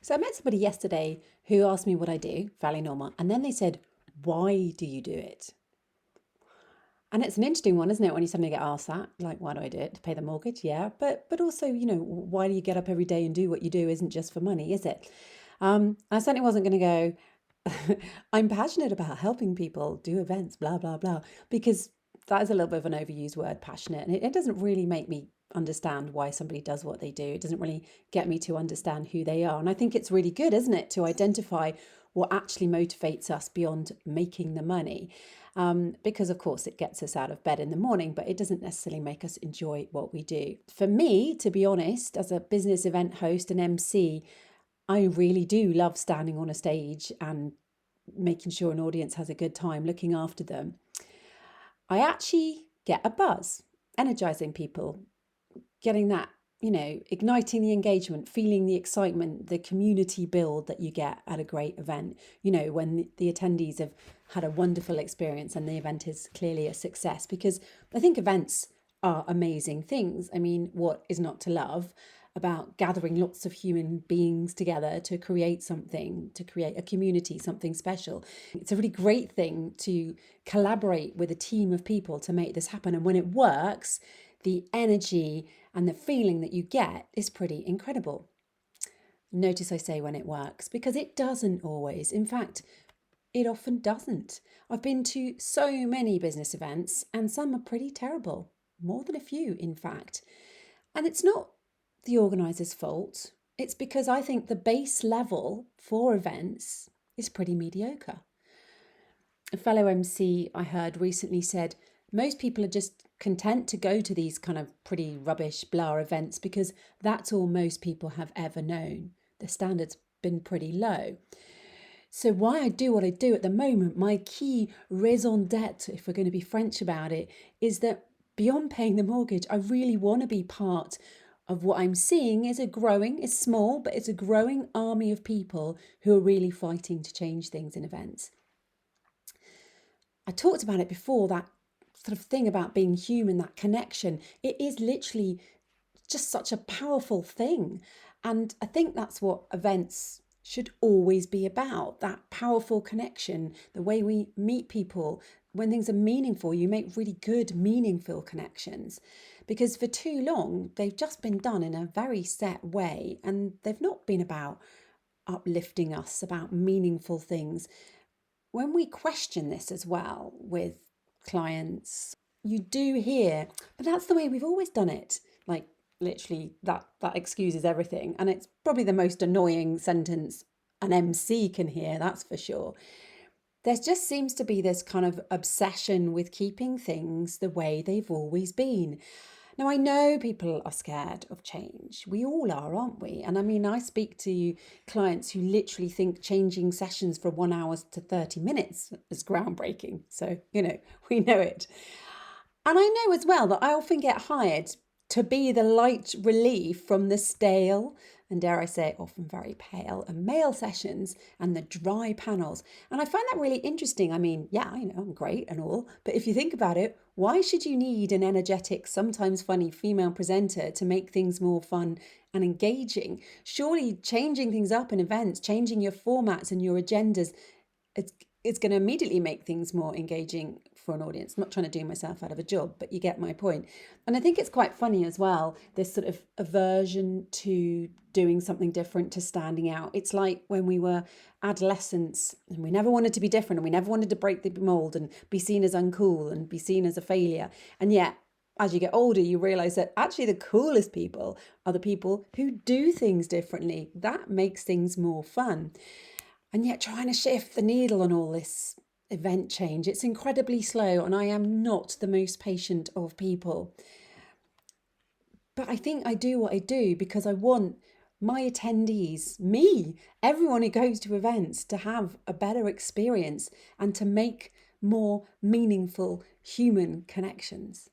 So I met somebody yesterday who asked me what I do, fairly normal, and then they said, "Why do you do it?" And it's an interesting one, isn't it, when you suddenly get asked that, like, why do I do it? To pay the mortgage? Yeah. But also, why do you get up every day and do what you do isn't just for money, is it? I certainly wasn't going to go, I'm passionate about helping people do events, blah, blah, blah, because that is a little bit of an overused word, passionate. And it doesn't really make me understand why somebody does what they do. It doesn't really get me to understand who they are. And I think it's really good, isn't it, to identify what actually motivates us beyond making the money. Because, of course, it gets us out of bed in the morning, but it doesn't necessarily make us enjoy what we do. For me, to be honest, as a business event host and MC, I really do love standing on a stage and making sure an audience has a good time, looking after them. I actually get a buzz, energizing people, getting that, igniting the engagement, feeling the excitement, the community build that you get at a great event, when the attendees have had a wonderful experience and the event is clearly a success. Because I think events are amazing things. I mean, what is not to love about gathering lots of human beings together to create something, to create a community, something special? It's a really great thing to collaborate with a team of people to make this happen. And when it works, the energy and the feeling that you get is pretty incredible. Notice I say when it works, because it doesn't always. In fact, it often doesn't. I've been to so many business events and some are pretty terrible, more than a few, in fact. And it's not the organiser's fault. It's because I think the base level for events is pretty mediocre. A fellow MC I heard recently said most people are just content to go to these kind of pretty rubbish blah events because that's all most people have ever known. The standard's been pretty low. So why I do what I do at the moment, my key raison d'etre, if we're going to be French about it, is that beyond paying the mortgage, I really want to be part of what I'm seeing is it's small, but it's a growing army of people who are really fighting to change things in events. I talked about it before, that sort of thing about being human, that connection. It is literally just such a powerful thing. And I think that's what events should always be about, that powerful connection, the way we meet people. When things are meaningful, you make really good, meaningful connections. Because for too long, they've just been done in a very set way and they've not been about uplifting us, about meaningful things. When we question this as well with clients, you do hear, but that's the way we've always done it. Like, literally, that excuses everything. And it's probably the most annoying sentence an MC can hear, that's for sure. There just seems to be this kind of obsession with keeping things the way they've always been. Now, I know people are scared of change. We all are, aren't we? And I mean, I speak to clients who literally think changing sessions from 1 hour to 30 minutes is groundbreaking. So, we know it. And I know as well that I often get hired to be the light relief from the stale and, dare I say, often very pale and male sessions and the dry panels. And I find that really interesting. I mean, yeah, I know I'm great and all, but if you think about it, why should you need an energetic, sometimes funny female presenter to make things more fun and engaging? Surely changing things up in events, changing your formats and your agendas, it's going to immediately make things more engaging for an audience. I'm not trying to do myself out of a job, but you get my point. And I think it's quite funny as well, this sort of aversion to doing something different, to standing out. It's like when we were adolescents and we never wanted to be different and we never wanted to break the mold and be seen as uncool and be seen as a failure. And yet, as you get older, you realize that actually the coolest people are the people who do things differently. That makes things more fun. And yet trying to shift the needle on all this event change, it's incredibly slow, and I am not the most patient of people. But I think I do what I do because I want my attendees, me, everyone who goes to events, to have a better experience and to make more meaningful human connections.